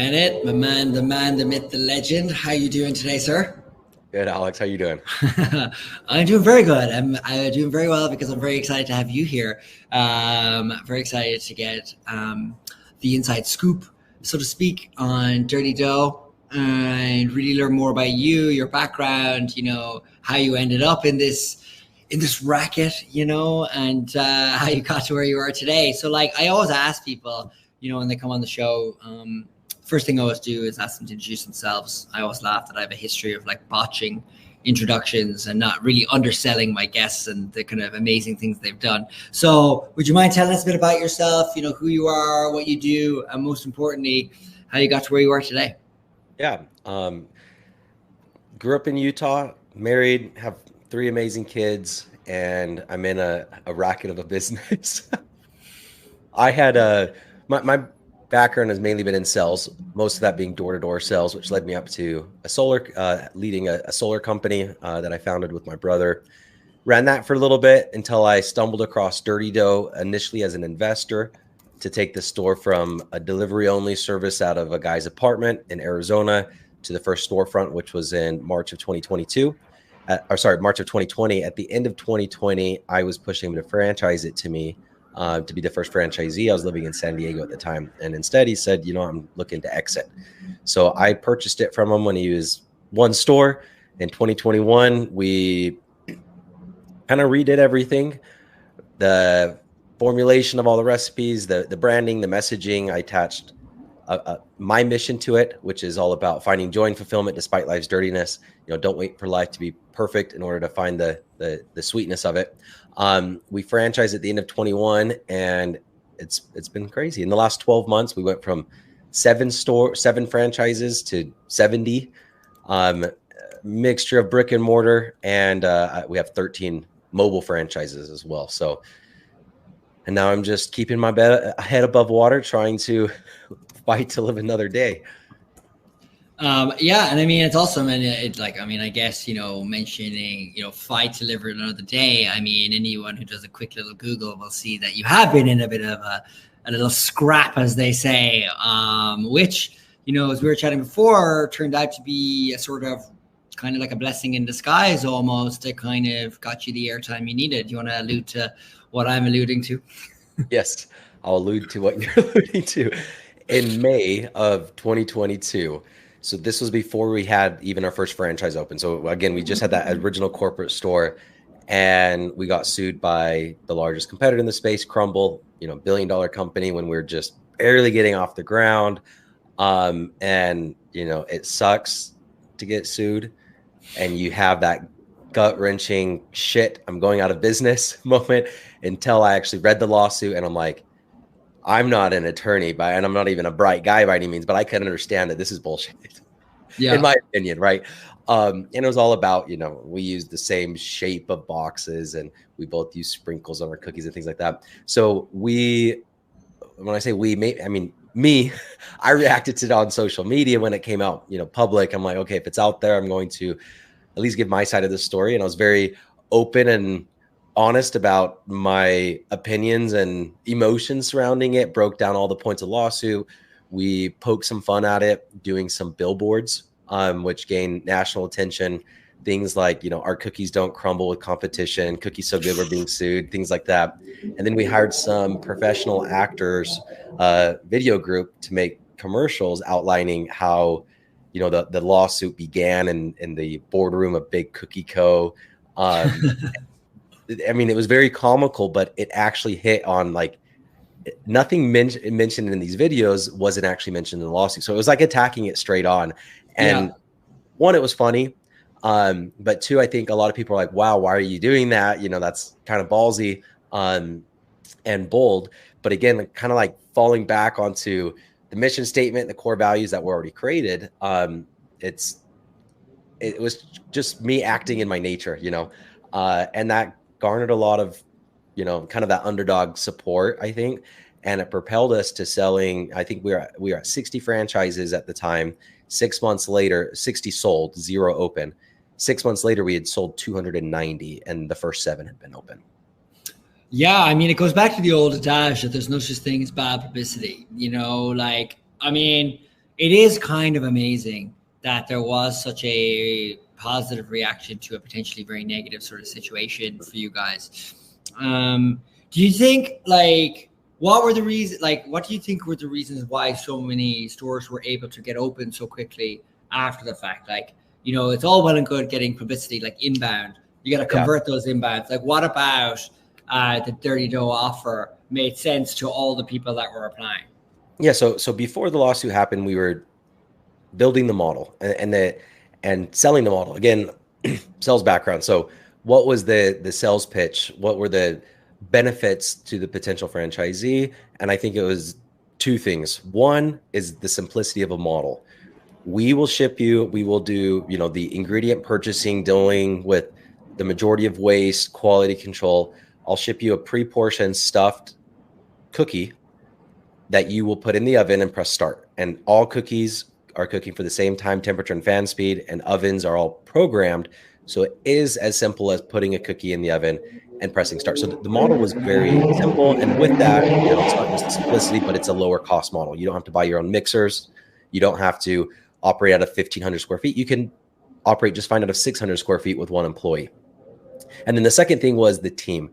Bennett, my man, the myth, the legend. How you doing today, sir? Good, Alex. How you doing? I'm doing very good. I'm doing very well because I'm very excited to have you here. Very excited to get the inside scoop, so to speak, on Dirty Dough and really learn more about you, your background, how you ended up in this racket, and how you got to where you are today. So, like, I always ask people, when they come on the show, first thing I always do is ask them to introduce themselves. I always laugh that I have a history of like botching introductions and not really underselling my guests and the kind of amazing things they've done. So would you mind telling us a bit about yourself, who you are, what you do, and most importantly, how you got to where you are today? Yeah. Grew up in Utah, married, have three amazing kids, and I'm in a racket of a business. I had my background has mainly been in sales, most of that being door-to-door sales, which led me up to leading a solar company that I founded with my brother. Ran that for a little bit until I stumbled across Dirty Dough initially as an investor to take the store from a delivery-only service out of a guy's apartment in Arizona to the first storefront, which was in March of 2022. March of 2020. At the end of 2020, I was pushing him to franchise it to me. To be the first franchisee. I was living in San Diego at the time. And instead he said, I'm looking to exit. So I purchased it from him when he was one store. In 2021, we kind of redid everything. The formulation of all the recipes, the branding, the messaging. I attached my mission to it, which is all about finding joy and fulfillment despite life's dirtiness. Don't wait for life to be perfect in order to find the sweetness of it. We franchised at the end of 21, and it's been crazy. In the last 12 months, we went from seven franchises to 70, mixture of brick and mortar, and we have 13 mobile franchises as well. So, and now I'm just keeping my head above water, trying to fight to live another day. Yeah, and I mean, it's also, I guess, mentioning, fight to live another day. I mean, anyone who does a quick little Google will see that you have been in a bit of a little scrap, as they say, which, as we were chatting before, turned out to be a sort of kind of like a blessing in disguise almost that kind of got you the airtime you needed. Do you want to allude to what I'm alluding to? Yes, I'll allude to what you're alluding to. In May of 2022, so this was before we had even our first franchise open. So again, we just had that original corporate store, and we got sued by the largest competitor in the space, Crumble, billion-dollar company, when we were just barely getting off the ground. And it sucks to get sued, and you have that gut-wrenching shit, I'm going out of business moment, until I actually read the lawsuit, and I'm like, I'm not an attorney, and I'm not even a bright guy by any means, but I can understand that this is bullshit, in my opinion, right? And it was all about, we use the same shape of boxes, and we both use sprinkles on our cookies and things like that. So when I say I mean me, I reacted to it on social media when it came out, public. I'm like, okay, if it's out there, I'm going to at least give my side of the story. And I was very open and honest about my opinions and emotions surrounding it, broke down all the points of lawsuit. We poked some fun at it, doing some billboards, which gained national attention. Things like, our cookies don't crumble with competition, cookies so good we're being sued, things like that. And then we hired some professional actors, video group, to make commercials outlining how, the lawsuit began in the boardroom of Big Cookie Co. I mean, it was very comical, but it actually hit on like nothing mentioned in these videos wasn't actually mentioned in the lawsuit. So it was like attacking it straight on. And one, it was funny. But two, I think a lot of people are like, wow, why are you doing that? That's kind of ballsy and bold. But again, kind of like falling back onto the mission statement, the core values that were already created. It was just me acting in my nature, and that garnered a lot of, kind of that underdog support, I think. And it propelled us to selling. I think we were at 60 franchises at the time. 6 months later, 60 sold, 0 open. 6 months later, we had sold 290, and the first 7 had been open. Yeah, I mean, it goes back to the old adage that there's no such thing as bad publicity. I mean, it is kind of amazing that there was such a positive reaction to a potentially very negative sort of situation for you guys. Do you think like what were the reasons? Like, what do you think were the reasons why so many stores were able to get open so quickly after the fact? Like, it's all well and good getting publicity like inbound. You got to Yeah. convert those inbounds. Like, what about the Dirty Dough offer made sense to all the people that were applying? Yeah. So before the lawsuit happened, we were building the model and selling the model. Again, sales background. So what was the sales pitch? What were the benefits to the potential franchisee? And I think it was two things. One is the simplicity of a model. We will ship you, we will do, the ingredient purchasing, dealing with the majority of waste, quality control. I'll ship you a pre-portioned stuffed cookie that you will put in the oven and press start. And all cookies are cooking for the same time, temperature, and fan speed, and ovens are all programmed. So it is as simple as putting a cookie in the oven and pressing start. So the model was very simple. And with that, it's not just simplicity, but it's a lower cost model. You don't have to buy your own mixers. You don't have to operate out of 1,500 square feet. You can operate just fine out of 600 square feet with one employee. And then the second thing was the team,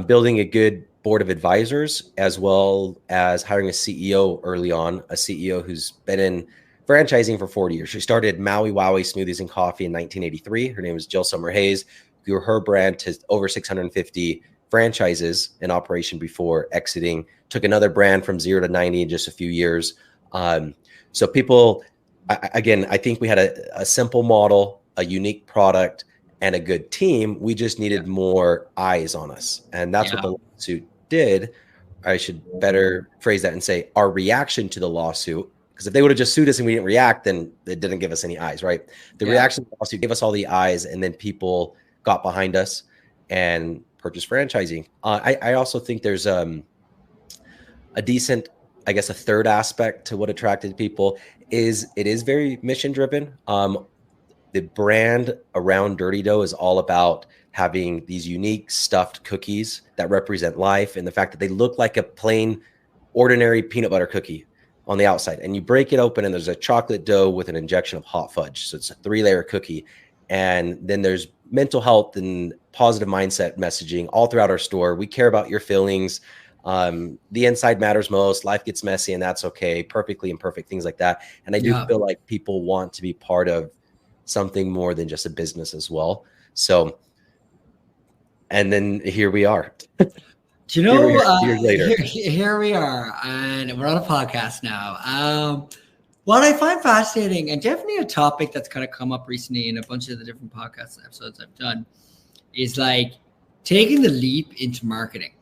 building a good board of advisors, as well as hiring a CEO early on, a CEO who's been in franchising for 40 years. She started Maui Wowie Smoothies and Coffee in 1983. Her name was Jill Summer Hayes, grew her brand to over 650 franchises in operation before exiting, took another brand from 0 to 90 in just a few years. So people, again, I think we had a simple model, a unique product, and a good team. We just needed more eyes on us. And that's what the lawsuit did. I should better phrase that and say our reaction to the lawsuit, because if they would have just sued us and we didn't react, then it didn't give us any eyes, right? The reaction to the lawsuit gave us all the eyes, and then people got behind us and purchased franchising. I also think there's a decent, I guess, a third aspect to what attracted people is it is very mission driven. The brand around Dirty Dough is all about having these unique stuffed cookies that represent life, and the fact that they look like a plain, ordinary peanut butter cookie on the outside. And you break it open and there's a chocolate dough with an injection of hot fudge. So it's a 3-layer cookie. And then there's mental health and positive mindset messaging all throughout our store. We care about your feelings. The inside matters most. Life gets messy, and that's okay. Perfectly imperfect, things like that. And I do feel like people want to be part of something more than just a business as well. So, and then here we are. Do you know, years later. Here we are, and we're on a podcast now. What I find fascinating, and definitely a topic that's kind of come up recently in a bunch of the different podcast episodes I've done, is like taking the leap into marketing,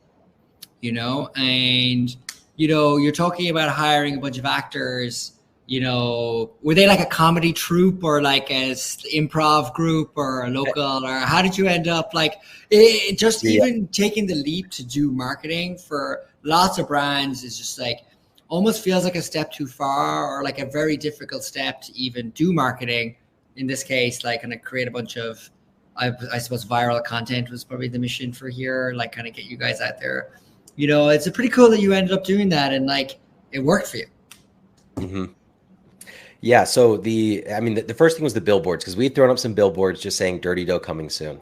and, you're talking about hiring a bunch of actors. Were they like a comedy troupe or like a improv group or a local, or how did you end up like even taking the leap to do marketing for lots of brands is just like almost feels like a step too far, or like a very difficult step to even do marketing. In this case, like kind of create a bunch of, I suppose viral content was probably the mission for here, like kind of get you guys out there. It's pretty cool that you ended up doing that and like it worked for you. Mm-hmm. Yeah. So the first thing was the billboards, because we had thrown up some billboards just saying Dirty Dough coming soon.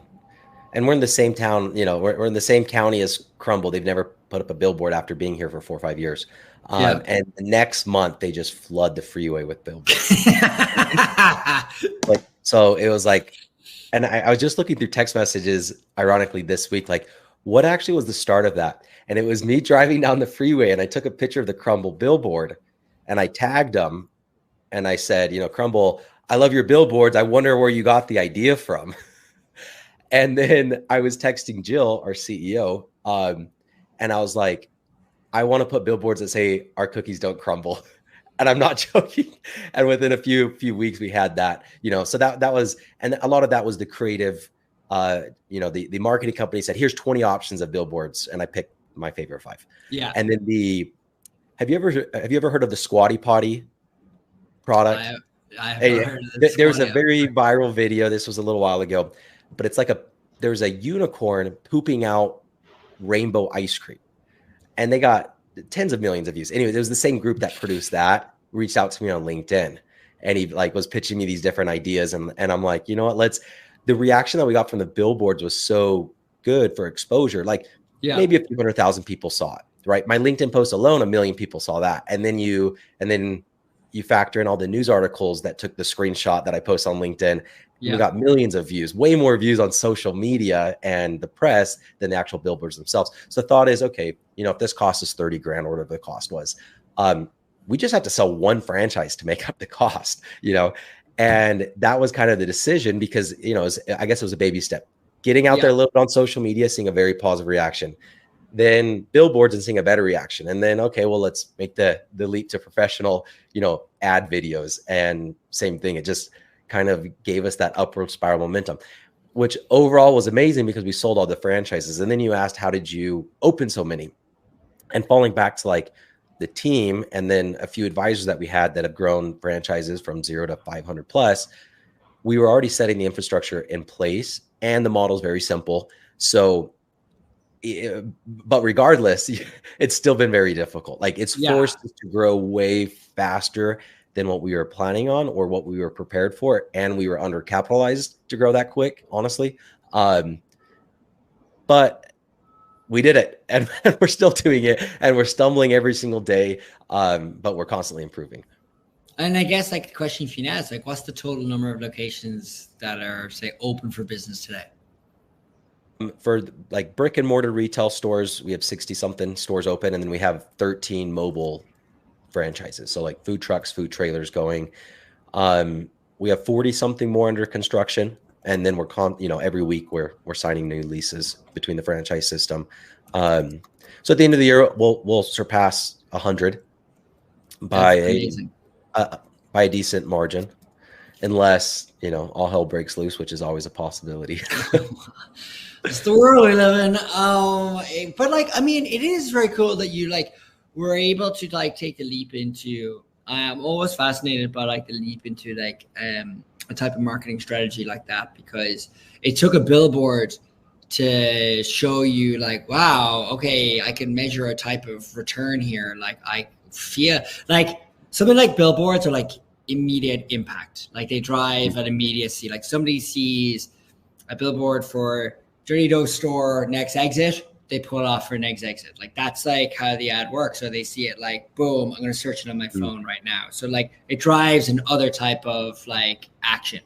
And we're in the same town, we're in the same county as Crumble. They've never put up a billboard after being here for 4 or 5 years. And the next month they just flood the freeway with billboards. So it was like, and I was just looking through text messages, ironically, this week, like what actually was the start of that? And it was me driving down the freeway, and I took a picture of the Crumble billboard and I tagged them. And I said, Crumble, I love your billboards. I wonder where you got the idea from. And then I was texting Jill, our CEO, and I was like, I want to put billboards that say our cookies don't crumble. And I'm not joking. And within a few weeks, we had that, so that was, and a lot of that was the creative, the marketing company said, here's 20 options of billboards. And I picked my favorite 5. Yeah. And then have you ever heard of the Squatty Potty product? I have not heard of this. There was a very viral video. This was a little while ago, but it's like there's a unicorn pooping out rainbow ice cream, and they got tens of millions of views. Anyway, it was the same group that produced that, reached out to me on LinkedIn, and he like was pitching me these different ideas, and I'm like, you know what, the reaction that we got from the billboards was so good for exposure. Like maybe a few 100,000 people saw it, right? My LinkedIn post alone, 1 million people saw that. And then you factor in all the news articles that took the screenshot that I post on LinkedIn. We got millions of views, way more views on social media and the press than the actual billboards themselves. So the thought is, okay, if this cost us 30 grand or whatever the cost was, we just had to sell one franchise to make up the cost, and that was kind of the decision because, I guess it was a baby step, getting out there a little bit on social media, seeing a very positive reaction, then billboards and seeing a better reaction. And then, okay, well, let's make the leap to professional, ad videos, and same thing. It just kind of gave us that upward spiral momentum, which overall was amazing because we sold all the franchises. And then you asked, how did you open so many? And falling back to like the team and then a few advisors that we had that have grown franchises from 0 to 500 plus, we were already setting the infrastructure in place, and the model is very simple. So, but regardless, it's still been very difficult. Like it's forced us to grow way faster than what we were planning on or what we were prepared for. And we were undercapitalized to grow that quick, honestly. But we did it, and we're still doing it, and we're stumbling every single day. But we're constantly improving. And I guess like the question for you now is like, what's the total number of locations that are, say, open for business today? For like brick and mortar retail stores, we have 60 something stores open, and then we have 13 mobile franchises. So like food trucks, food trailers going. We have 40 something more under construction. And then we're every week we're signing new leases between the franchise system. So at the end of the year, we'll surpass 100 by a decent margin, unless all hell breaks loose, which is always a possibility. It's the world we live in. But like, I mean, it is very cool that you like were able to like take the leap into. I'm always fascinated by like the leap into like a type of marketing strategy like that, because it took a billboard to show you like, wow, okay, I can measure a type of return here. Like I feel like something like billboards are like immediate impact. Like they drive an immediacy. Like somebody sees a billboard for Dirty Dough store next exit, they pull off for next exit. Like that's like how the ad works. So they see it like, boom, I'm going to search it on my phone right now. So like it drives an other type of like action.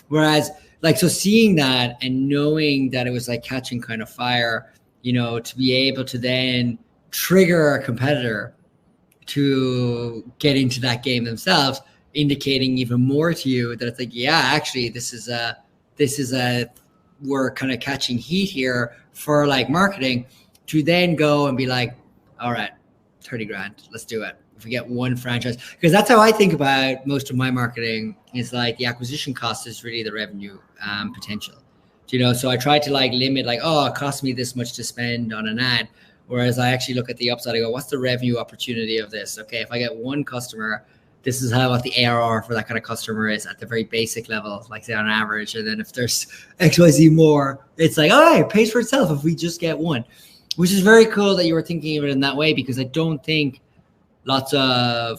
Whereas like, so seeing that and knowing that it was like catching kind of fire, to be able to then trigger a competitor to get into that game themselves, indicating even more to you that it's like, yeah, actually this is a, we're kind of catching heat here for like marketing, to then go and be like, all right, 30 grand, let's do it. If we get one franchise, because that's how I think about most of my marketing, is like the acquisition cost is really the revenue potential. So I try to like limit like, oh, it costs me this much to spend on an ad. Whereas I actually look at the upside, I go, what's the revenue opportunity of this? Okay, if I get one customer, this is what the ARR for that kind of customer is at the very basic level, like say on average. And then if there's XYZ more, it's like, all right, it pays for itself if we just get one, which is very cool that you were thinking of it in that way, because I don't think I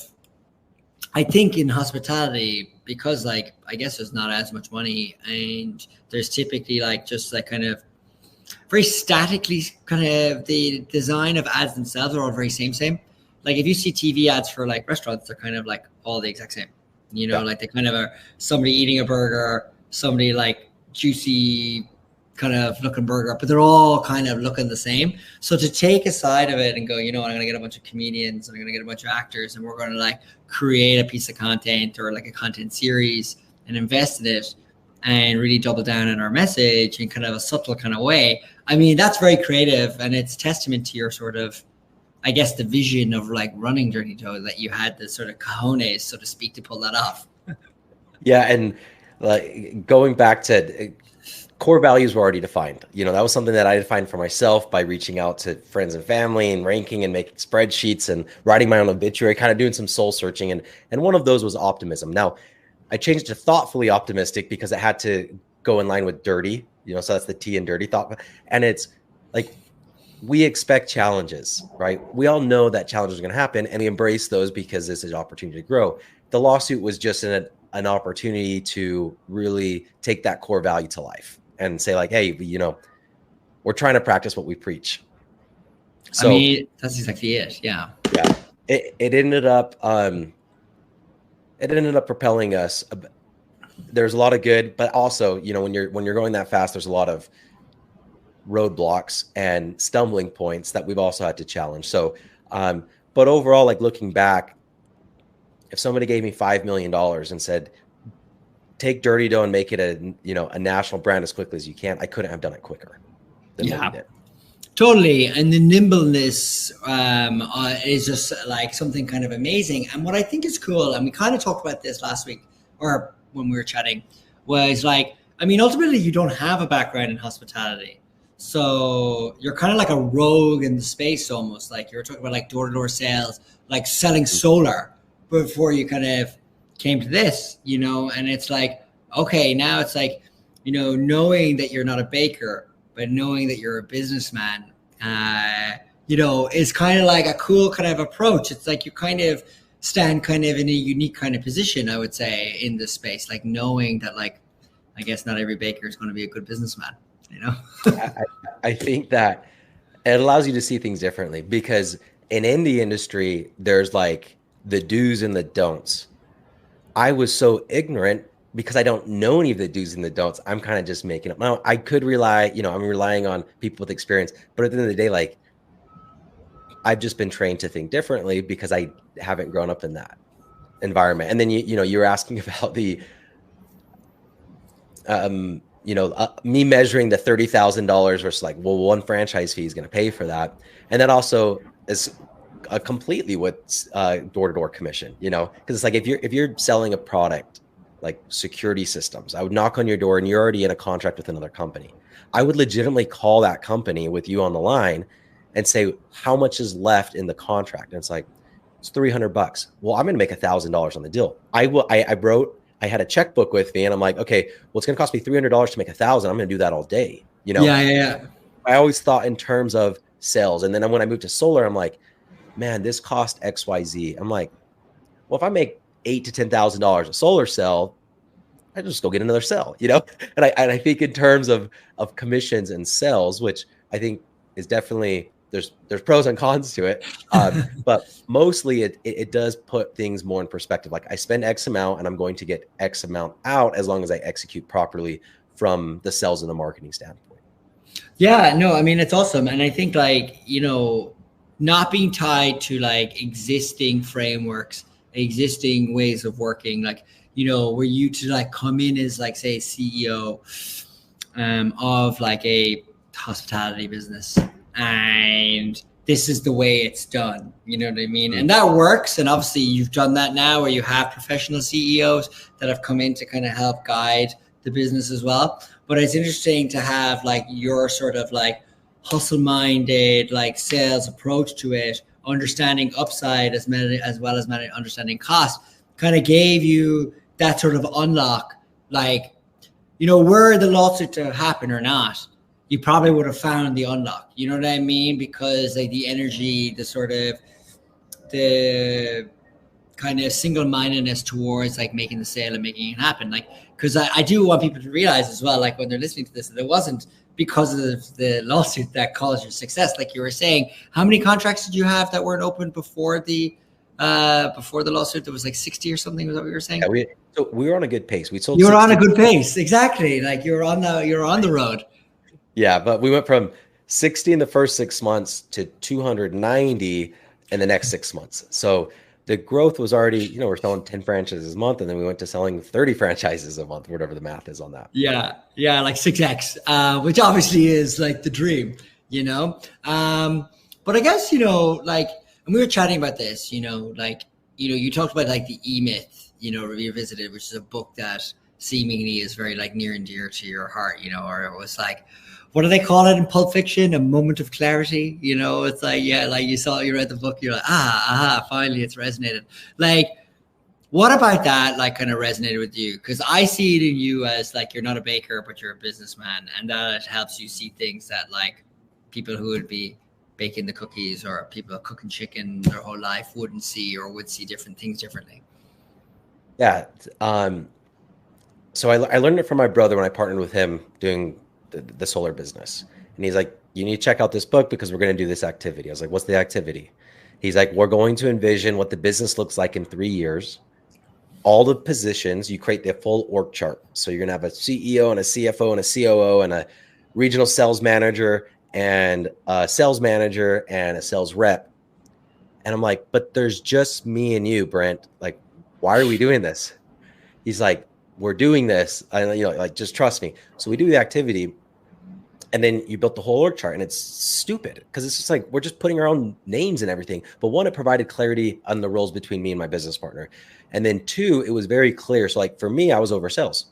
think in hospitality, because like, I guess there's not as much money, and there's typically like just like kind of very statically kind of the design of ads themselves are all very same. Like if you see TV ads for like restaurants, they're kind of like all the exact same, like they kind of are somebody eating a burger, somebody like juicy kind of looking burger, but they're all kind of looking the same. So to take a side of it and go, I'm going to get a bunch of comedians, I'm going to get a bunch of actors, and we're going to like create a piece of content or like a content series and invest in it and really double down on our message in kind of a subtle kind of way. I mean, that's very creative, and it's testament to your sort of, I guess, the vision of like running Dirty Dough, that you had the sort of cojones, so to speak, to pull that off. Yeah. And like going back to core values were already defined. That was something that I defined for myself by reaching out to friends and family and ranking and making spreadsheets and writing my own obituary, kind of doing some soul searching. And one of those was optimism. Now, I changed to thoughtfully optimistic because it had to go in line with dirty, so that's the T in dirty thought. And it's like, we expect challenges, right? We all know that challenges are going to happen, and we embrace those because this is an opportunity to grow. The lawsuit was just an opportunity to really take that core value to life and say like, hey, we're trying to practice what we preach. I So mean, that's exactly it. Yeah. yeah, it ended up propelling us. There's a lot of good, but also, when you're going that fast, there's a lot of roadblocks and stumbling points that we've also had to challenge. So, but overall, like looking back, if somebody gave me $5 million and said, take Dirty Dough and make it a national brand as quickly as you can, I couldn't have done it quicker than what we did. Totally. And the nimbleness is just like something kind of amazing. And what I think is cool, and we kind of talked about this last week or when we were chatting, was like, I mean, ultimately you don't have a background in hospitality. So you're kind of like a rogue in the space almost. Like you were talking about like door-to-door sales, like selling solar before you kind of came to this, and it's like, okay, now it's like, knowing that you're not a baker, but knowing that you're a businessman, is kind of like a cool kind of approach. It's like you kind of stand kind of in a unique kind of position, I would say, in this space, like knowing that, like, I guess not every baker is going to be a good businessman, I think that it allows you to see things differently because in the industry, there's like the do's and the don'ts. I was so ignorant because I don't know any of the do's and the don'ts. I'm kind of just making up. Now, I could rely, I'm relying on people with experience, but at the end of the day, like I've just been trained to think differently because I haven't grown up in that environment. And then, you were asking about the, me measuring the $30,000 versus like, well, one franchise fee is going to pay for that. And that also is completely with door-to-door commission, because it's like if you're selling a product like security systems, I would knock on your door and you're already in a contract with another company. I would legitimately call that company with you on the line and say, how much is left in the contract? And it's like, it's $300. Well, I'm going to make $1,000 on the deal. I had a checkbook with me and I'm like, okay, well, it's going to cost me $300 to make $1,000. I'm going to do that all day. Yeah. I always thought in terms of sales. And then when I moved to solar, I'm like, man, this cost XYZ. I'm like, well, if I make $8,000 to $10,000 a solar cell, I just go get another cell, And I think in terms of commissions and sales, which I think is definitely there's pros and cons to it, but mostly it does put things more in perspective. Like I spend X amount and I'm going to get X amount out as long as I execute properly from the sales and the marketing standpoint. Yeah, no, I mean, it's awesome. And I think like, not being tied to like existing frameworks, existing ways of working, like, were you to like come in as like, say, CEO of like a hospitality business and this is the way it's done, you know what I mean? And that works. And obviously you've done that now where you have professional CEOs that have come in to kind of help guide the business as well. But it's interesting to have like your sort of like hustle minded, like sales approach to it, understanding upside as well as understanding cost, kind of gave you that sort of unlock. Like, were the lawsuit to happen or not, you probably would have found the unlock. You know what I mean? Because like the energy, the kind of single-mindedness towards like making the sale and making it happen. Like, because I do want people to realize as well, like when they're listening to this, that it wasn't because of the lawsuit that caused your success. Like you were saying, how many contracts did you have that weren't open before the lawsuit? There was like 60 or something. Was that what you were saying? Yeah, we were on a good pace. We sold. You were on a good pace, exactly. Like you're on the road. Yeah, but we went from 60 in the first 6 months to 290 in the next 6 months. So the growth was already, we're selling 10 franchises a month, and then we went to selling 30 franchises a month, whatever the math is on that. Yeah, like 6x, which obviously is like the dream, But I guess, like, and we were chatting about this, like, you talked about like the E-Myth, Revisited, which is a book that seemingly is very like near and dear to your heart, or it was like, what do they call it in Pulp Fiction? A moment of clarity, it's like, yeah, like you read the book, you're like, finally it's resonated. Like, what about that, like, kind of resonated with you? Because I see it in you as like, you're not a baker, but you're a businessman, and that helps you see things that like people who would be baking the cookies, or people cooking chicken their whole life wouldn't see, or would see different things differently? Yeah. So I learned it from my brother when I partnered with him doing the solar business. And he's like, you need to check out this book because we're going to do this activity. I was like, what's the activity? He's like, we're going to envision what the business looks like in 3 years. All the positions, you create the full org chart. So you're going to have a CEO and a CFO and a COO and a regional sales manager and a sales manager and a sales rep. And I'm like, but there's just me and you, Brent. Like, why are we doing this? He's like, we're doing this. Like, just trust me. So we do the activity. And then you built the whole org chart, and it's stupid because it's just like we're just putting our own names and everything. But one, it provided clarity on the roles between me and my business partner. And then two, it was very clear. So like for me, I was over sales.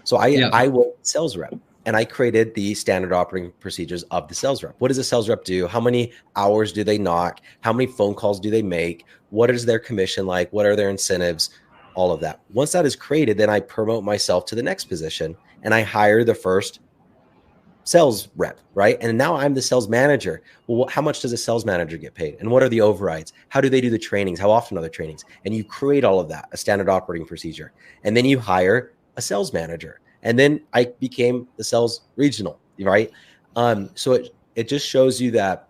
So I was sales rep, and I created the standard operating procedures of the sales rep. What does a sales rep do? How many hours do they knock? How many phone calls do they make? What is their commission like? What are their incentives? All of that. Once that is created, then I promote myself to the next position, and I hire the first sales rep, right? And now I'm the sales manager. Well, how much does a sales manager get paid? And what are the overrides? How do they do the trainings? How often are the trainings? And you create all of that, a standard operating procedure. And then you hire a sales manager. And then I became the sales regional, right? So it just shows you that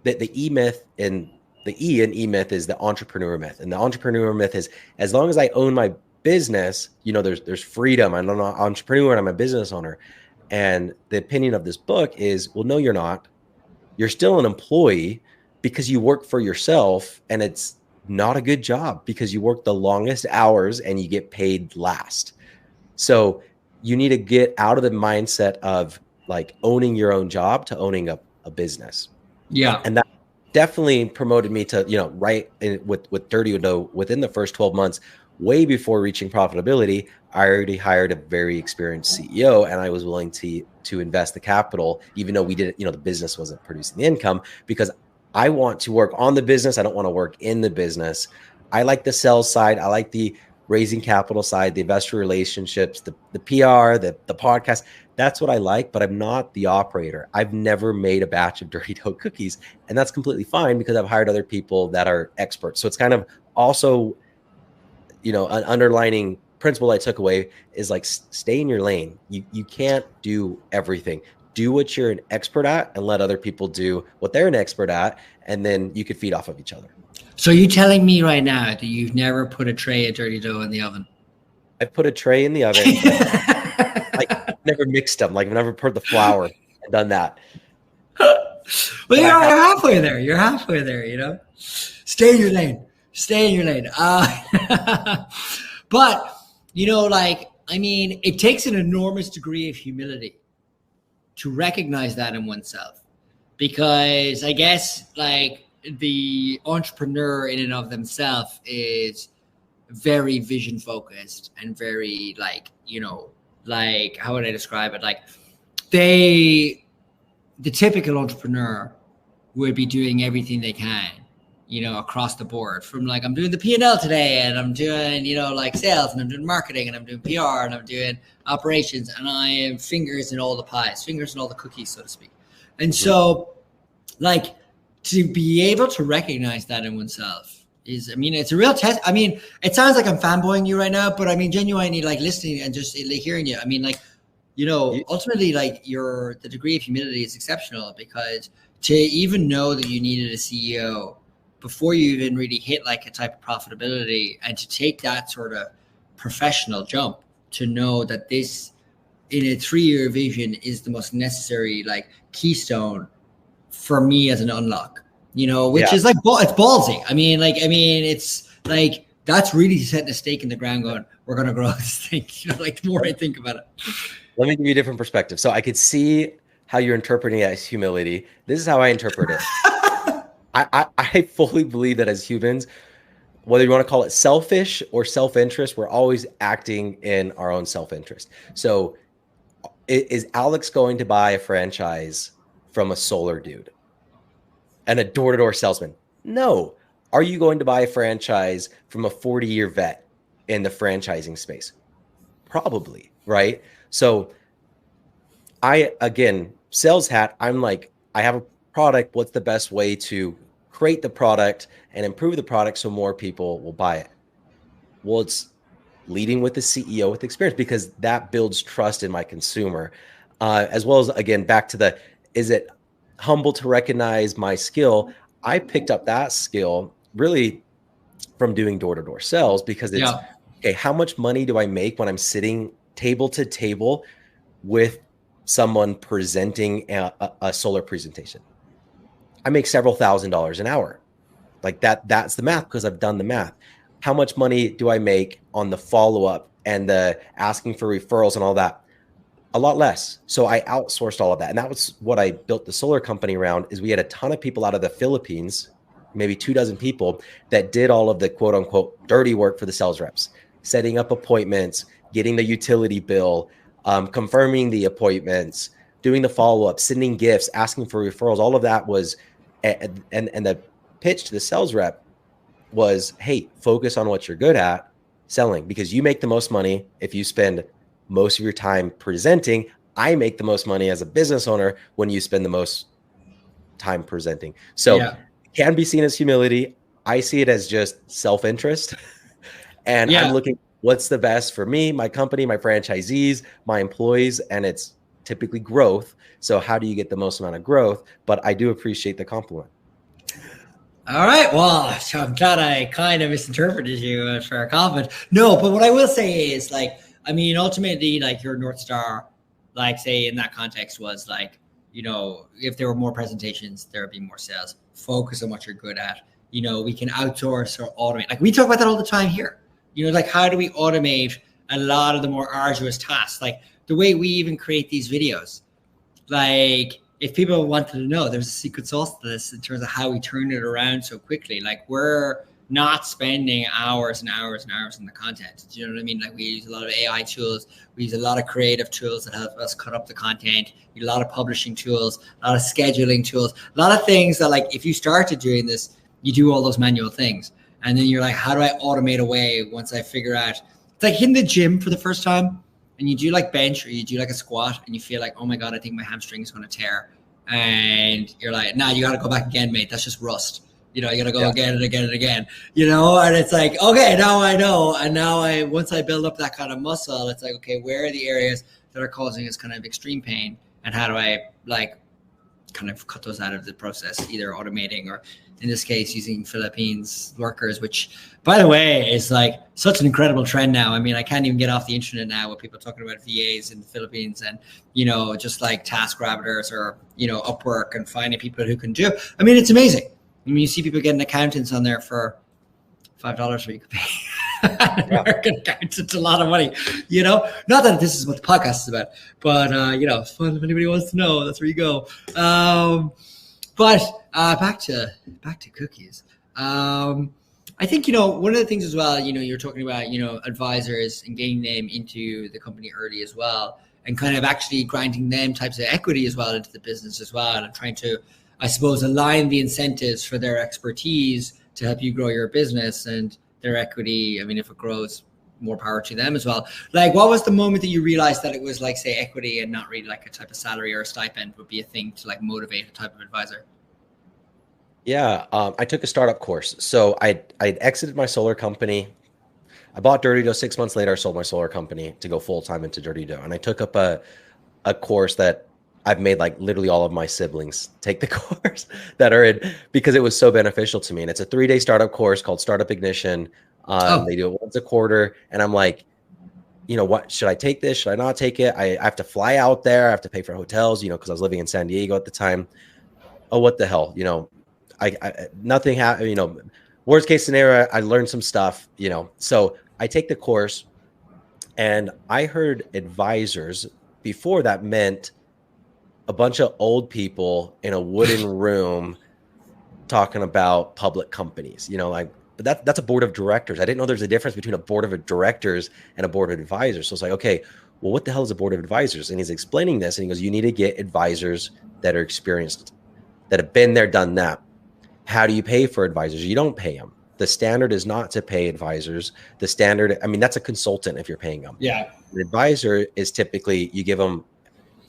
the E myth and the E in E myth is the entrepreneur myth. And the entrepreneur myth is, as long as I own my business, there's freedom. I'm an entrepreneur and I'm a business owner. And the opinion of this book is, well, no, you're not. You're still an employee because you work for yourself, and it's not a good job because you work the longest hours and you get paid last. So you need to get out of the mindset of like owning your own job to owning a business. Yeah. And that definitely promoted me to, with Dirty Dough within the first 12 months, way before reaching profitability. I already hired a very experienced CEO, and I was willing to invest the capital, even though we didn't, the business wasn't producing the income, because I want to work on the business. I don't want to work in the business. I like the sales side. I like the raising capital side, the investor relationships, the PR, the podcast. That's what I like, but I'm not the operator. I've never made a batch of Dirty Dough cookies, and that's completely fine because I've hired other people that are experts. So it's kind of also, an underlining principle I took away is like, stay in your lane. You can't do everything. Do what you're an expert at and let other people do what they're an expert at. And then you could feed off of each other. So you telling me right now that you've never put a tray of Dirty Dough in the oven? I've put a tray in the oven. I've never mixed them. Like I've never poured the flour and done that. Well, you're halfway there. You're halfway there, Stay in your lane. Stay in your lane. But, it takes an enormous degree of humility to recognize that in oneself, because I guess the entrepreneur in and of themselves is very vision focused and very how would I describe it? The typical entrepreneur would be doing everything they can, across the board, from I'm doing the P&L today, and I'm doing, sales, and I'm doing marketing, and I'm doing PR, and I'm doing operations, and I am fingers in all the pies, fingers in all the cookies, so to speak. And so to be able to recognize that in oneself is, it's a real test. It sounds like I'm fanboying you right now, but genuinely listening and just hearing you. Ultimately, the degree of humility is exceptional, because to even know that you needed a CEO before you even really hit a type of profitability, and to take that sort of professional jump to know that this in a 3-year vision is the most necessary keystone for me as an unlock, which is it's ballsy. It's that's really setting a stake in the ground going, we're going to grow this thing. The more I think about it. Let me give you a different perspective. So I could see how you're interpreting it as humility. This is how I interpret it. I fully believe that as humans, whether you want to call it selfish or self-interest, we're always acting in our own self-interest. So is Alex going to buy a franchise from a solar dude and a door-to-door salesman? No. Are you going to buy a franchise from a 40-year vet in the franchising space? Probably, right? So again, sales hat, I have product, what's the best way to create the product and improve the product so more people will buy it? Well, it's leading with the CEO with experience, because that builds trust in my consumer. As well as, again, back to the, is it humble to recognize my skill? I picked up that skill really from doing door-to-door sales, because it's, Yeah. okay, how much money do I make when I'm sitting table to table with someone presenting a solar presentation? I make several $1,000s an hour. Like that's the math, because I've done the math. How much money do I make on the follow-up and the asking for referrals and all that? A lot less. So I outsourced all of that. And that was what I built the solar company around, is we had a ton of people out of the Philippines, maybe 24 people, that did all of the quote unquote dirty work for the sales reps, setting up appointments, getting the utility bill, confirming the appointments, doing the follow-up, sending gifts, asking for referrals. All of that was, and the pitch to the sales rep was, hey, focus on what you're good at, selling, because you make the most money if you spend most of your time presenting. I make the most money as a business owner when you spend the most time presenting. So it can be seen as humility. I see it as just self-interest. And I'm looking, what's the best for me, my company, my franchisees, my employees, and it's typically growth. So how do you get the most amount of growth? But I do appreciate the compliment. All right. Well, so I'm glad I kind of misinterpreted you for a compliment. No, but what I will say is, like, I mean, ultimately, like, your North Star, like, say in that context, was like, you know, if there were more presentations, there would be more sales. Focus on what you're good at. You know, we can outsource or automate. Like, we talk about that all the time here. You know, like, how do we automate a lot of the more arduous tasks? Like the way we even create these videos. Like, if people wanted to know, there's a secret sauce to this in terms of how we turn it around so quickly. Like, we're not spending hours and hours and hours on the content. Do you know what I mean? Like, we use a lot of AI tools. We use a lot of creative tools that help us cut up the content. A lot of publishing tools, a lot of scheduling tools, a lot of things that, like, if you started doing this, you do all those manual things. And then you're like, how do I automate away once I figure out? It's like hitting the gym for the first time, and you do like bench or you do like a squat, and you feel like, oh my God, I think my hamstring is going to tear. And you're like, nah, you got to go back again, mate. That's just rust. You know, you got to go again and again and again, you know? And it's like, okay, now I know. And now once I build up that kind of muscle, it's like, okay, where are the areas that are causing us kind of extreme pain? And how do I, like, kind of cut those out of the process, either automating or, in this case, using Philippines workers, which, by the way, is like such an incredible trend now. I mean, I can't even get off the internet now with people talking about VAs in the Philippines, and, you know, just like TaskRabbiters or, you know, Upwork, and finding people who can do. I mean, it's amazing. I mean, you see people getting accountants on there for $5 where you could pay American accountants a lot of money, you know? Not that this is what the podcast is about, but, you know, it's fun if anybody wants to know. That's where you go. But back to cookies. I think, you know, one of the things as well, you know, you're talking about, you know, advisors and getting them into the company early as well, and kind of actually granting them types of equity as well into the business as well, and trying to, I suppose, align the incentives for their expertise to help you grow your business, and their equity. I mean, if it grows, more power to them as well. Like, what was the moment that you realized that it was, like, say, equity and not really like a type of salary or a stipend would be a thing to, like, motivate a type of advisor? Yeah, I took a startup course. So I'd exited my solar company. I bought Dirty Dough. 6 months later, I sold my solar company to go full-time into Dirty Dough. And I took up a course that I've made, like, literally all of my siblings take the course that are in, because it was so beneficial to me. And it's a 3-day startup course called Startup Ignition. They do it once a quarter. And I'm like, you know what, should I take this? Should I not take it? I have to fly out there. I have to pay for hotels, you know, because I was living in San Diego at the time. Oh, what the hell? You know, nothing happened, you know, worst case scenario, I learned some stuff, you know. So I take the course, and I heard advisors before that meant a bunch of old people in a wooden room talking about public companies, you know, like, but that's a board of directors. I didn't know there's a difference between a board of directors and a board of advisors. So it's like, okay, well, what the hell is a board of advisors? And he's explaining this, and he goes, you need to get advisors that are experienced, that have been there, done that. How do you pay for advisors? You don't pay them. The standard is not to pay advisors. The standard, I mean, that's a consultant if you're paying them. Yeah. An advisor is typically, you give them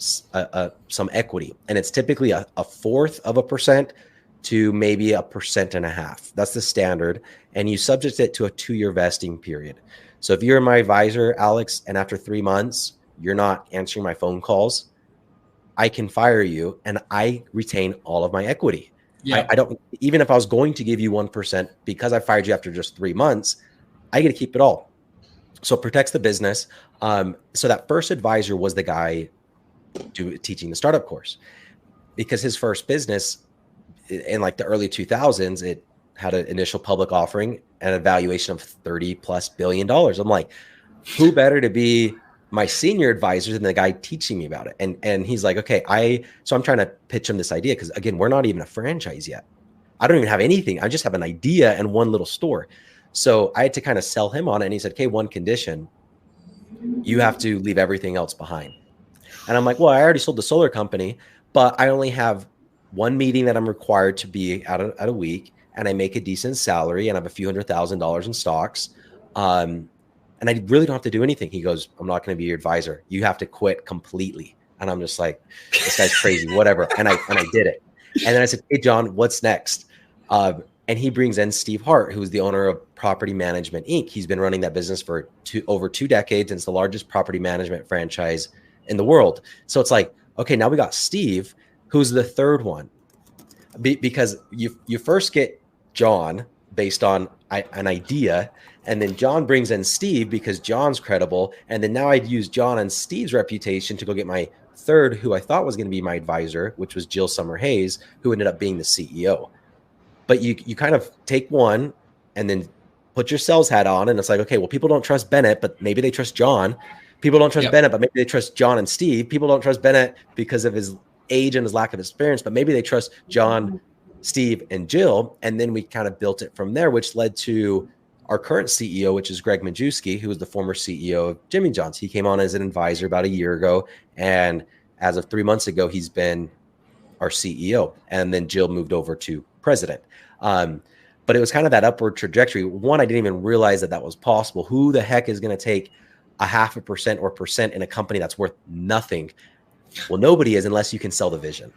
some equity, and it's typically a fourth of a percent to maybe 1.5%. That's the standard. And you subject it to a 2-year vesting period. So if you're my advisor, Alex, and after 3 months, you're not answering my phone calls, I can fire you and I retain all of my equity. Yeah. I don't, even if I was going to give you 1%, because I fired you after just 3 months, I get to keep it all. So it protects the business. So that first advisor was the guy teaching the startup course, because his first business in like the early 2000s, it had an initial public offering and a valuation of $30+ billion. I'm like, who better to be my senior advisor than the guy teaching me about it? And he's like, okay, so I'm trying to pitch him this idea, because again, we're not even a franchise yet. I don't even have anything. I just have an idea and one little store. So I had to kind of sell him on it. And he said, okay, one condition, you have to leave everything else behind. And I'm like, well, I already sold the solar company, but I only have one meeting that I'm required to be at a week, and I make a decent salary, and I have a few $100,000 in stocks. And I really don't have to do anything. He goes, I'm not going to be your advisor. You have to quit completely. And I'm just like, this guy's crazy, whatever. And I did it. And then I said, hey, John, what's next? And he brings in Steve Hart, who's the owner of Property Management Inc. He's been running that business for over 2 decades, and it's the largest property management franchise in the world. So it's like, okay, now we got Steve, who's the third one, because you first get John based on an idea, and then John brings in Steve because John's credible, and then now I'd use John and Steve's reputation to go get my third, who I thought was going to be my advisor, which was Jill Summer Hayes, who ended up being the CEO. But you kind of take one and then put your sales hat on, and it's like, okay, well, people don't trust Bennett, but maybe they trust John. People don't trust Bennett, but maybe they trust John and Steve. People don't trust Bennett because of his age and his lack of experience, but maybe they trust John, Steve, and Jill. And then we kind of built it from there, which led to our current CEO, which is Greg Majewski, who was the former CEO of Jimmy John's. He came on as an advisor about a year ago, and as of 3 months ago, he's been our CEO. And then Jill moved over to president. But it was kind of that upward trajectory. One, I didn't even realize that was possible. Who the heck is going to take 0.5% or percent in a company that's worth nothing? Well, nobody is, unless you can sell the vision.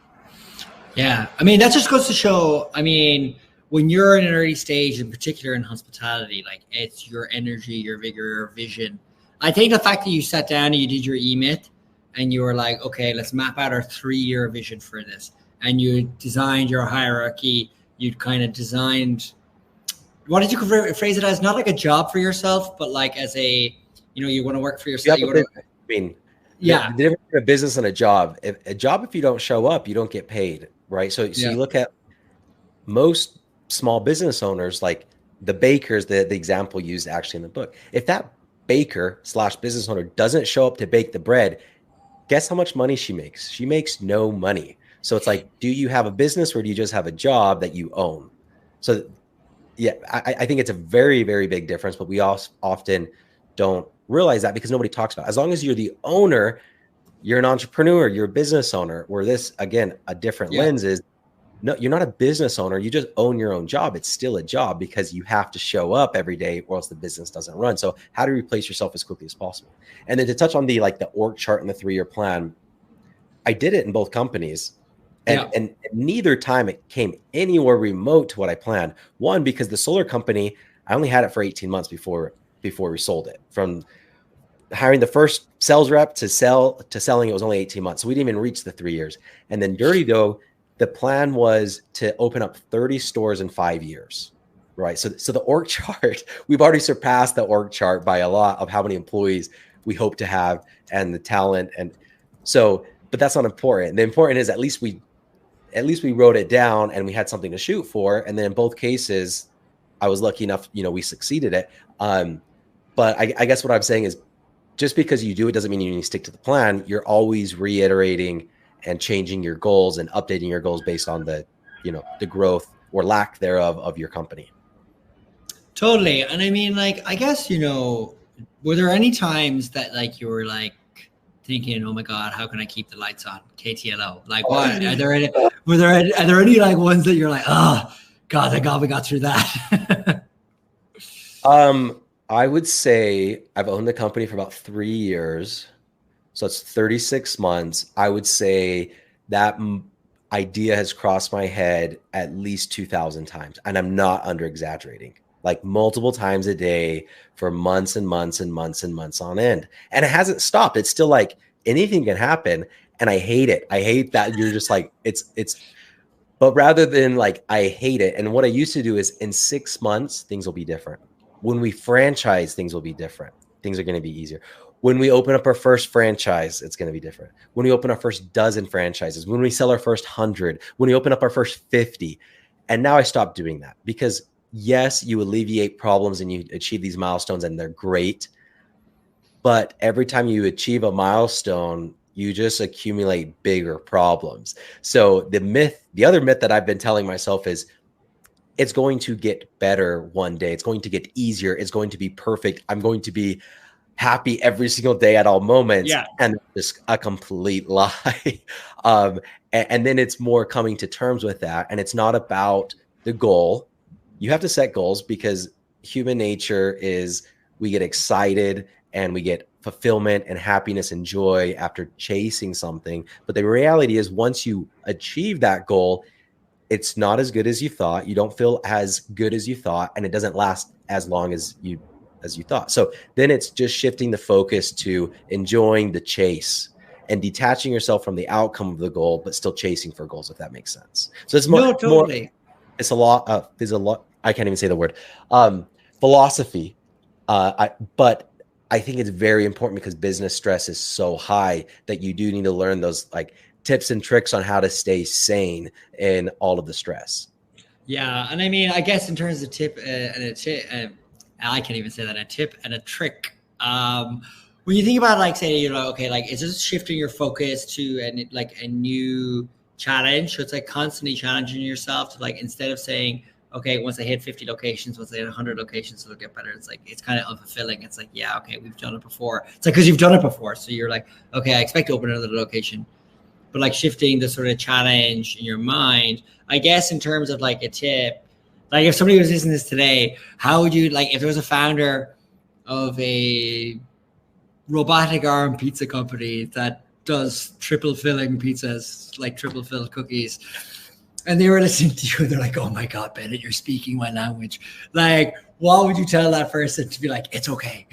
Yeah. I mean, that just goes to show, I mean, when you're in an early stage, in particular in hospitality, like, it's your energy, your vigor, your vision. I think the fact that you sat down and you did your EMIT and you were like, okay, let's map out our 3-year vision for this. And you designed your hierarchy. You'd kind of designed, what did you phrase it as? Not like a job for yourself, but like as a, you want to work for yourself. Yeah. The difference between a business and a job. If you don't show up, you don't get paid, right? So you look at most small business owners, like the bakers, the example used actually in the book. If that baker/business owner doesn't show up to bake the bread, guess how much money she makes? She makes no money. So it's like, do you have a business or do you just have a job that you own? So yeah, I think it's a very, very big difference, but we also often don't realize that because nobody talks about it. As long as you're the owner, you're an entrepreneur, you're a business owner, where this, again, a different lens is, no, you're not a business owner. You just own your own job. It's still a job because you have to show up every day or else the business doesn't run. So how to replace yourself as quickly as possible. And then to touch on the org chart and the 3-year plan, I did it in both companies. And neither time it came anywhere remote to what I planned. One, because the solar company, I only had it for 18 months before we sold it. From hiring the first sales rep to selling, it was only 18 months. So we didn't even reach the 3 years. And then Dirty Dough, the plan was to open up 30 stores in 5 years, right? So the org chart, we've already surpassed the org chart by a lot of how many employees we hope to have and the talent. And so, but that's not important. The important is at least we wrote it down and we had something to shoot for. And then in both cases, I was lucky enough, we succeeded it. But I guess what I'm saying is, just because you do it doesn't mean you need to stick to the plan. You're always reiterating and changing your goals and updating your goals based on the growth or lack thereof of your company. Totally. And I mean, like, I guess, were there any times that you were like thinking, oh my God, how can I keep the lights on? KTLO. Like, what? Are there any like ones that you're like, oh God, thank God we got through that? I would say I've owned the company for about 3 years. So it's 36 months. I would say that idea has crossed my head at least 2,000 times. And I'm not under exaggerating, like multiple times a day for months and months and months and months on end. And it hasn't stopped. It's still like anything can happen. And I hate it. I hate that you're just like, but rather than like, I hate it. And what I used to do is in 6 months, things will be different. When we franchise, things will be different. Things are going to be easier. When we open up our first franchise, it's going to be different. When we open our first dozen franchises, when we sell our first 100, when we open up our first 50. And now I stopped doing that because yes, you alleviate problems and you achieve these milestones and they're great. But every time you achieve a milestone, you just accumulate bigger problems. So the other myth that I've been telling myself is it's going to get better one day. It's going to get easier. It's going to be perfect. I'm going to be happy every single day at all moments. Yeah. And it's a complete lie. And then it's more coming to terms with that. And it's not about the goal. You have to set goals because human nature is we get excited and we get fulfillment and happiness and joy after chasing something. But the reality is once you achieve that goal, it's not as good as you thought. You don't feel as good as you thought, and it doesn't last as long as you thought. So then it's just shifting the focus to enjoying the chase and detaching yourself from the outcome of the goal, but still chasing for goals, if that makes sense. So it's more, it's a lot, I can't even say the word, philosophy. But I think it's very important because business stress is so high that you do need to learn those like tips and tricks on how to stay sane in all of the stress. Yeah. And I mean, I guess in terms of tip and a tip, I can't even say that, a tip and a trick. When you think about like, say, okay, like it's just shifting your focus to a new challenge. So it's like constantly challenging yourself to like, instead of saying, okay, once I hit 50 locations, once I hit 100 locations, it'll get better. It's like, it's kind of unfulfilling. It's like, yeah, okay, we've done it before. It's like, because you've done it before. So you're like, okay, I expect to open another location. But like shifting the sort of challenge in your mind, I guess in terms of like a tip, like if somebody was listening to this today, how would you, like if there was a founder of a robotic arm pizza company that does triple filling pizzas, like triple filled cookies, and they were listening to you and they're like, oh my God, Bennett, you're speaking my language. Like, what would you tell that person to be like, it's okay?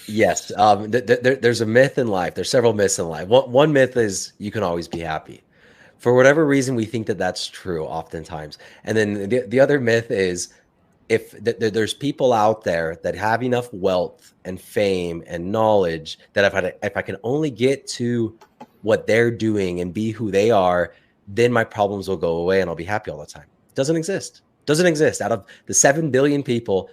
Yes. There's a myth in life. There's several myths in life. One myth is you can always be happy. For whatever reason, we think that that's true oftentimes. And then the other myth is if there's people out there that have enough wealth and fame and knowledge that if I can only get to what they're doing and be who they are, then my problems will go away and I'll be happy all the time. Doesn't exist. Doesn't exist. Out of the 7 billion people,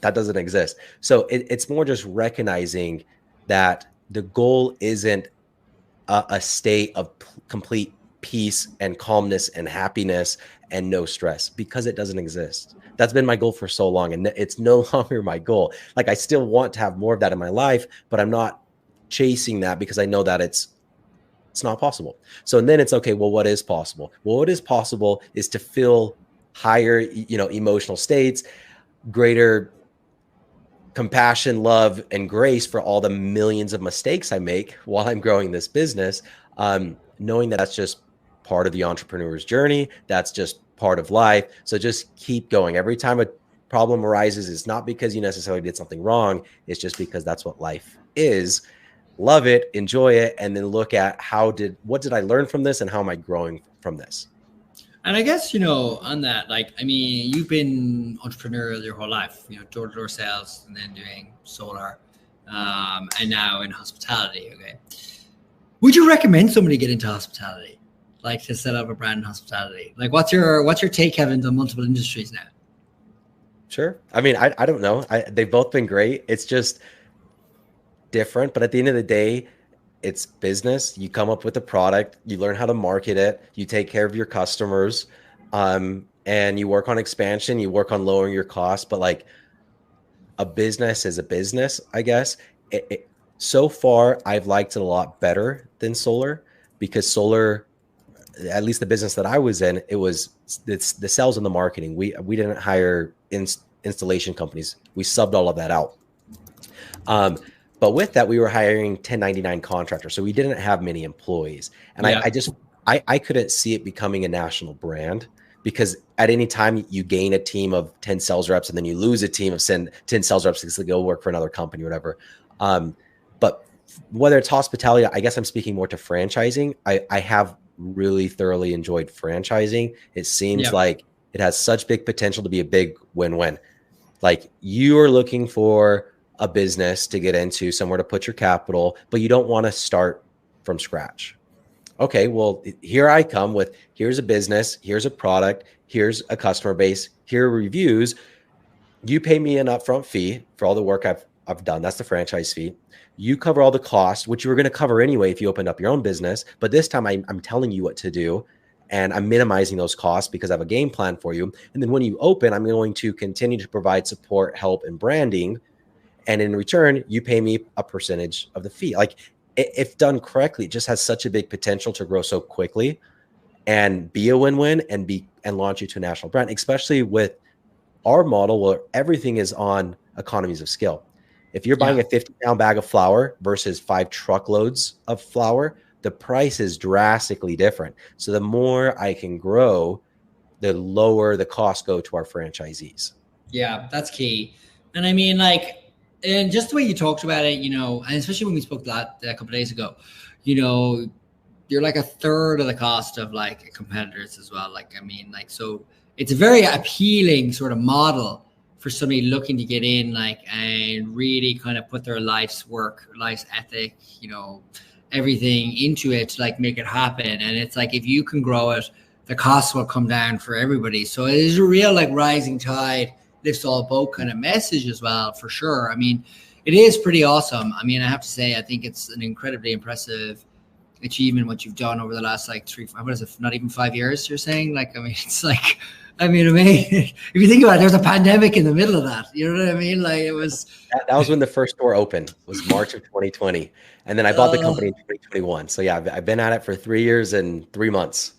that doesn't exist. So it's more just recognizing that the goal isn't a state of complete peace and calmness and happiness and no stress, because it doesn't exist. That's been my goal for so long, and it's no longer my goal. Like I still want to have more of that in my life, but I'm not chasing that because I know that it's not possible. So and then it's okay, well, what is possible? Well, what is possible is to feel higher, emotional states, greater compassion, love, and grace for all the millions of mistakes I make while I'm growing this business, knowing that that's just part of the entrepreneur's journey. That's just part of life. So just keep going. Every time a problem arises, it's not because you necessarily did something wrong. It's just because that's what life is. Love it, enjoy it, and then look at what did I learn from this and how am I growing from this? And I guess, on that, like, I mean, you've been entrepreneurial your whole life, door-to-door sales and then doing solar, and now in hospitality. Okay. Would you recommend somebody get into hospitality, like to set up a brand in hospitality? Like, what's your take, Kevin, on multiple industries now? Sure. I mean, I don't know. They've both been great. It's just different. But at the end of the day, it's business. You come up with a product, you learn how to market it, you take care of your customers, and you work on expansion, you work on lowering your costs. But like a business is a business, I guess. So far, I've liked it a lot better than solar, because solar, at least the business that I was in, it's the sales and the marketing. We didn't hire installation companies. We subbed all of that out. But with that, we were hiring 1099 contractors. So we didn't have many employees. And Yeah. I couldn't see it becoming a national brand, because at any time you gain a team of 10 sales reps and then you lose a team of 10 sales reps because they go work for another company, whatever. But whether it's hospitality, I guess I'm speaking more to franchising. I have really thoroughly enjoyed franchising. It seems like it has such big potential to be a big win-win. Like, you are looking for a business to get into, somewhere to put your capital, but you don't want to start from scratch. Okay, well, here I come with, here's a business, here's a product, here's a customer base, here are reviews. You pay me an upfront fee for all the work I've done. That's the franchise fee. You cover all the costs, which you were going to cover anyway if you opened up your own business. But this time I'm telling you what to do, and I'm minimizing those costs because I have a game plan for you. And then when you open, I'm going to continue to provide support, help, and branding. And in return, you pay me a percentage of the fee. Like, if done correctly, it just has such a big potential to grow so quickly and be a win-win and launch you to a national brand, especially with our model where everything is on economies of scale. If you're buying a 50-pound bag of flour versus 5 truckloads of flour, the price is drastically different. So the more I can grow, the lower the costs go to our franchisees. Yeah, that's key. And I mean, like, and just the way you talked about it, you know, and especially when we spoke that a couple of days ago, you know, you're like a third of the cost of like competitors as well. Like, I mean, like, so it's a very appealing sort of model for somebody looking to get in, like, and really kind of put their life's work, life's ethic, you know, everything into it to like make it happen. And it's like, if you can grow it, the costs will come down for everybody. So it is a real like rising tide lifts all boat kind of message as well, for sure. I mean, it is pretty awesome. I mean, I have to say, I think it's an incredibly impressive achievement what you've done over the last like what is it, not even 5 years, you're saying? Like, I mean, it's like, I mean, if you think about it, there's a pandemic in the middle of that. You know what I mean? Like, it was that was when the first store opened, was March of 2020. And then I bought the company in 2021. So yeah, I've been at it for 3 years and 3 months.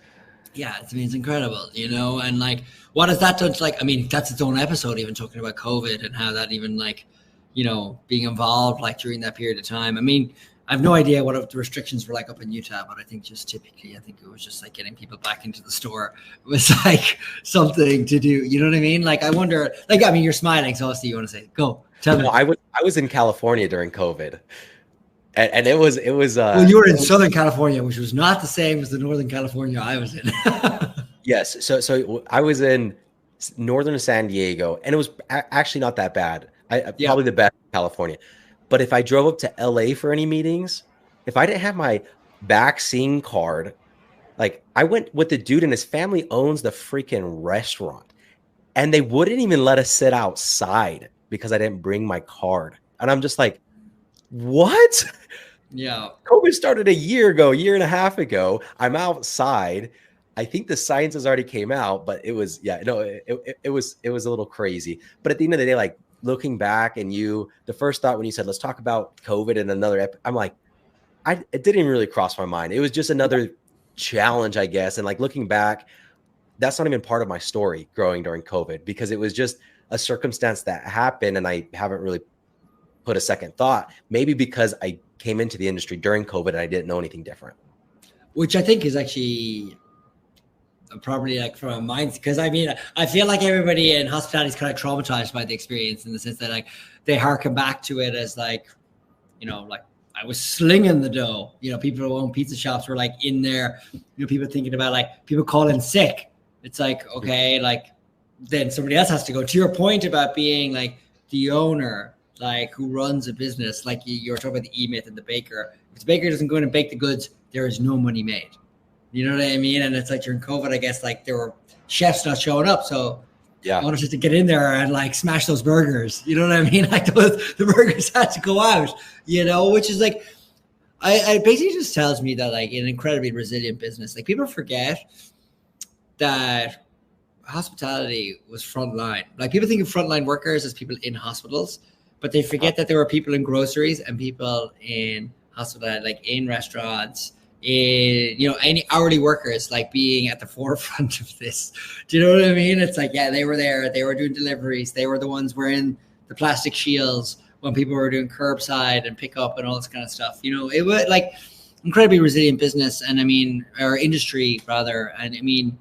Yeah, I mean, it's incredible, you know, and like, what has that done to, like, I mean, that's its own episode, even talking about COVID and how that even, like, you know, being involved, like, during that period of time. I mean, I have no idea what the restrictions were like up in Utah, but I think just typically, I think it was just like getting people back into the store was like something to do. You know what I mean? Like, I wonder, like, I mean, you're smiling, so obviously you want to say, go, tell me. I was in California during COVID. And it was well, you were in Southern California, which was not the same as the Northern California I was in. Yes. So I was in northern San Diego, and it was actually not that bad. Probably the best in California. But if I drove up to LA for any meetings, if I didn't have my vaccine card, like, I went with the dude, and his family owns the freaking restaurant, and they wouldn't even let us sit outside because I didn't bring my card. And I'm just like, what? Yeah. COVID started a year and a half ago. I'm outside. I think the science has already came out, but it was, it was a little crazy. But at the end of the day, like, looking back, and the first thought when you said, let's talk about COVID and another, I'm like, it didn't even really cross my mind. It was just another challenge, I guess. And like, looking back, that's not even part of my story growing during COVID, because it was just a circumstance that happened. And I haven't really put a second thought, maybe because I came into the industry during COVID and I didn't know anything different. Which I think is actually probably like from a mind, because I mean, I feel like everybody in hospitality is kind of traumatized by the experience, in the sense that like they harken back to it as like, you know, like, I was slinging the dough. You know, people who own pizza shops were like in there, you know, people thinking about like people calling sick. It's like, okay, like then somebody else has to go. To your point about being like the owner, like who runs a business, like you're talking about the E-Myth and the baker. If the baker doesn't go in and bake the goods, there is no money made. You know what I mean? And it's like during COVID, I guess, like there were chefs not showing up. So yeah, owners had to get in there and like smash those burgers. You know what I mean? Like the burgers had to go out, you know, which is like, I basically just tells me that like an incredibly resilient business. Like, people forget that hospitality was frontline. Like, people think of frontline workers as people in hospitals, but they forget that there were people in groceries and people in hospitality, like in restaurants, in, you know, any hourly workers, like being at the forefront of this. Do you know what I mean? It's like, yeah, they were there. They were doing deliveries. They were the ones wearing the plastic shields, when people were doing curbside and pickup and all this kind of stuff. You know, it was like incredibly resilient business, and I mean, or industry rather. And I mean,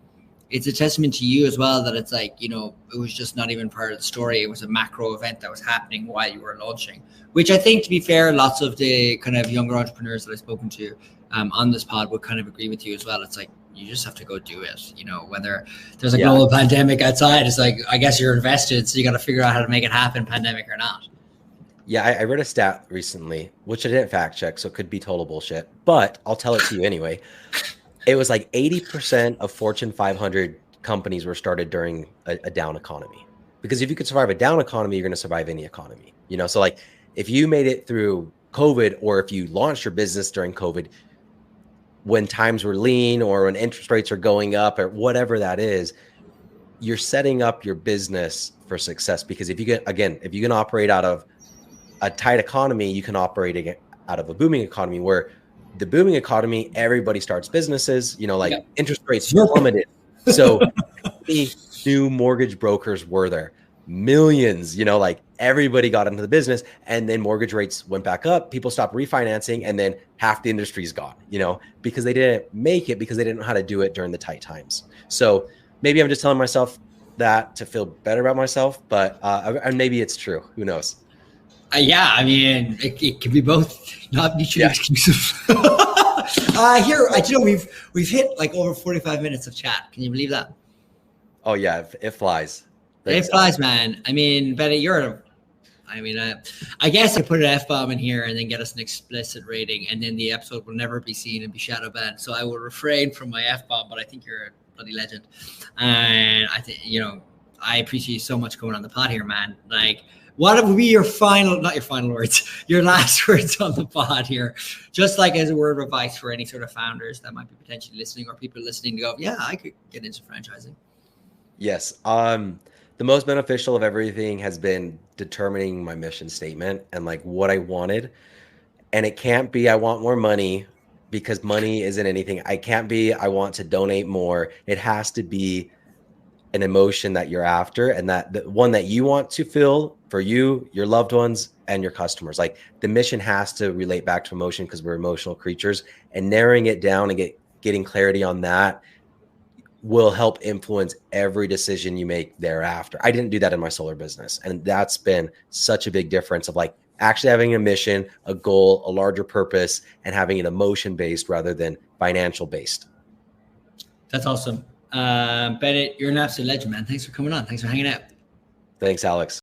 it's a testament to you as well that it's like, you know, it was just not even part of the story. It was a macro event that was happening while you were launching, which I think, to be fair, lots of the kind of younger entrepreneurs that I've spoken to on this pod would kind of agree with you as well. It's like, you just have to go do it. You know, whether there's a global pandemic outside, it's like, I guess you're invested, so you got to figure out how to make it happen, pandemic or not. Yeah, I read a stat recently, which I didn't fact check, so it could be total bullshit, but I'll tell it to you anyway. It was like 80% of Fortune 500 companies were started during a down economy. Because if you could survive a down economy, you're going to survive any economy. You know, so like if you made it through COVID, or if you launched your business during COVID, when times were lean or when interest rates are going up or whatever that is, you're setting up your business for success. Because if you get, again, if you can operate out of a tight economy, you can operate out of a booming economy, where the booming economy, everybody starts businesses, you know, like interest rates plummeted. So many new mortgage brokers were there, millions, you know, like everybody got into the business, and then mortgage rates went back up. People stopped refinancing, and then half the industry's gone, you know, because they didn't make it, because they didn't know how to do it during the tight times. So maybe I'm just telling myself that to feel better about myself, but and maybe it's true. Who knows? Yeah, I mean, it can be both, not mutually exclusive. Here, you know, we've hit like over 45 minutes of chat. Can you believe that? Oh yeah, it flies. It flies, man. I mean, Bennett, I guess I put an F-bomb in here and then get us an explicit rating, and then the episode will never be seen and be shadow banned. So I will refrain from my F-bomb, but I think you're a bloody legend. And I think, you know, I appreciate you so much coming on the pod here, man. Like, what would be your not your final words, your last words on the pod here? Just like as a word of advice for any sort of founders that might be potentially listening, or people listening to go, yeah, I could get into franchising. Yes. The most beneficial of everything has been determining my mission statement and like what I wanted. And it can't be, I want more money, because money isn't anything. I can't be, I want to donate more. It has to be an emotion that you're after, and that the one that you want to feel for you, your loved ones, and your customers. Like the mission has to relate back to emotion, because we're emotional creatures, and narrowing it down and getting clarity on that will help influence every decision you make thereafter. I didn't do that in my solar business. And that's been such a big difference of like actually having a mission, a goal, a larger purpose, and having it emotion based rather than financial based. That's awesome. Bennett, you're an absolute legend, man. Thanks for coming on. Thanks for hanging out. Thanks, Alex.